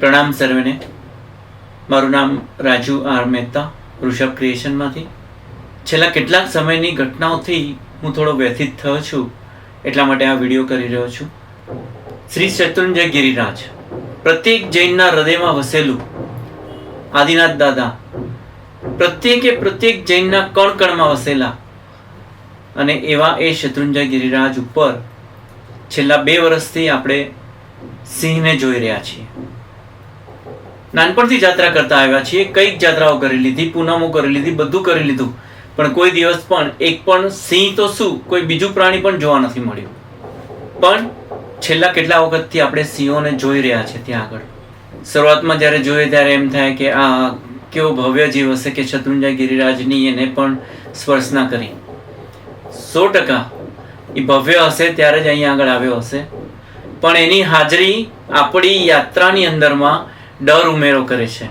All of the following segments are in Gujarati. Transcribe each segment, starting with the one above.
પ્રણામ સર્વેને. મારું નામ રાજુ આર મહેતા, ઋષભ ક્રિએશનમાંથી. છેલ્લા કેટલાક સમયની ઘટનાઓથી હું થોડો વ્યથિત થયો છું, એટલા માટે આ વિડીયો કરી રહ્યો છું. શ્રી શત્રુંજય ગિરિરાજ, પ્રત્યેક જૈનના હૃદયમાં વસેલું આદિનાથ દાદા, પ્રત્યેક જૈનના કણ કણમાં વસેલા અને એવા એ શત્રુંજય ગિરિરાજ ઉપર છેલ્લા 2 વર્ષથી આપણે સિંહને જોઈ રહ્યા છીએ. નાનપણથી જાત્રા કરતા આવ્યા છીએ, કઈક જાત્રાઓ કરી લીધી, પૂનમો કરી લીધી, બધું કરી લીધું, પણ કોઈ દિવસ પણ એક પણ સિંહ તો શું, કોઈ બીજું પ્રાણી પણ જોવા નથી મળ્યું. પણ છેલ્લા કેટલા વખતથી આપણે સિંહોને જોઈ રહ્યા છે. ત્યાં આગળ શરૂઆતમાં જ્યારે જોઈએ ત્યારે એમ થાય કે આ કેવો ભવ્ય જીવ હશે કે શત્રુંજય ગિરિરાજની એને પણ સ્પર્શ ના કરી. 100% એ ભવ્ય હશે ત્યારે જ અહીંયા આગળ આવ્યો હશે, પણ એની હાજરી આપણી યાત્રાની અંદરમાં ડર ઉમેરો કરે છે.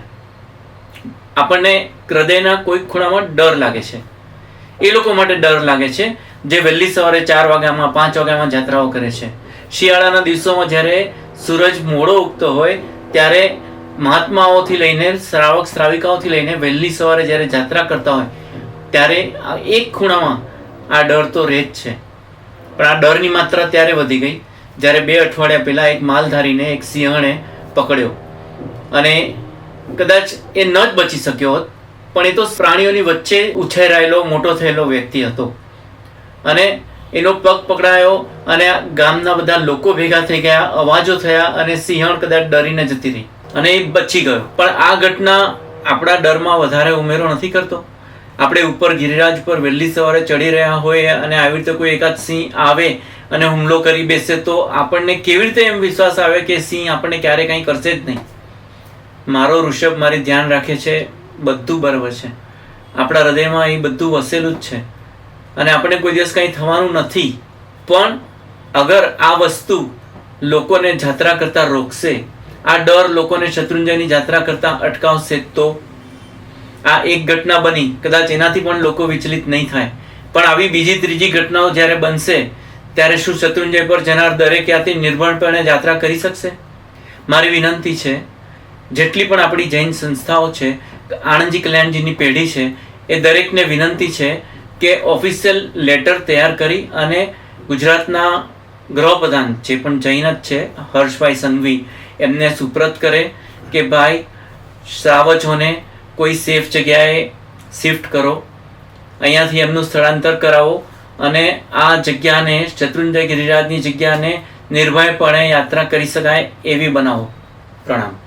આપણને હૃદયના કોઈ ખૂણામાં ડર લાગે છે. એ લોકો માટે ડર લાગે છે જે વહેલી સવારે 4 વાગ્યામાં 5 વાગ્યામાં જાત્રાઓ કરે છે. શિયાળાના દિવસોમાં જ્યારે સૂરજ મોડો ઉગતો હોય ત્યારે મહાત્માઓથી લઈને શ્રાવક શ્રાવિકાઓથી લઈને વહેલી સવારે જ્યારે જાત્રા કરતા હોય ત્યારે એક ખૂણામાં આ ડર તો રહે જ છે. પણ આ ડરની માત્રા ત્યારે વધી ગઈ જ્યારે 2 અઠવાડિયા પહેલા એક માલધારીને એક સિંહણે પકડ્યો અને કદાચ એ ન જ બચી શક્યો હોત, પણ એ તો પ્રાણીઓની વચ્ચે ઉછેરાયેલો મોટો થયેલો વ્યક્તિ હતો અને એનો પગ પકડાયો અને ગામના બધા લોકો ભેગા થઈ ગયા, અવાજો થયા અને સિંહણ કદાચ ડરીને જતી રહી અને એ બચી ગયો. પણ આ ઘટના આપણા ડરમાં વધારે ઉમેરો નથી કરતો? આપણે ઉપર ગિરિરાજ પર વહેલી સવારે ચડી રહ્યા હોય અને આવી રીતે કોઈ એકાદ સિંહ આવે અને હુમલો કરી બેસે તો આપણને કેવી રીતે એમ વિશ્વાસ આવે કે સિંહ આપણને ક્યારે કંઈ કરશે જ નહીં? મારો ઋષભ મારી ધ્યાન રાખે છે, બધું બરાબર છે, આપણા હૃદયમાં એ બધું વસેલું જ છે અને આપણે કોઈ દિવસ કંઈ થવાનું નથી. પણ અગર આ વસ્તુ લોકોને જાત્રા કરતા રોકશે, આ ડર લોકોને શત્રુંજયની જાત્રા કરતા અટકાવશે, તો આ એક ઘટના બની, કદાચ એનાથી પણ લોકો વિચલિત નહીં થાય. પણ આવી બીજી ત્રીજી ઘટનાઓ જ્યારે બનશે ત્યારે શું શત્રુંજય પર જનાર દરેક ત્યાંથી નિર્ભયપણે જાત્રા કરી શકશે? મારી વિનંતી છે, જેટલી પણ આપણી જૈન સંસ્થાઓ છે, આણંદજી કલ્યાણજીની પેઢી છે, એ દરેકને વિનંતી છે કે ઓફિશિયલ લેટર તૈયાર કરી અને ગુજરાતના ગૃહપ્રધાન જે પણ જૈન જ છે, હર્ષભાઈ સંઘવી, એમને સુપ્રત કરે કે ભાઈ શ્રાવકોને કોઈ સેફ જગ્યાએ શિફ્ટ કરો, અહીંયાથી એમનું સ્થળાંતર કરાવો અને આ જગ્યાને, શત્રુંજય ગિરિરાજની જગ્યાને નિર્ભયપણે યાત્રા કરી શકાય એવી બનાવો. પ્રણામ.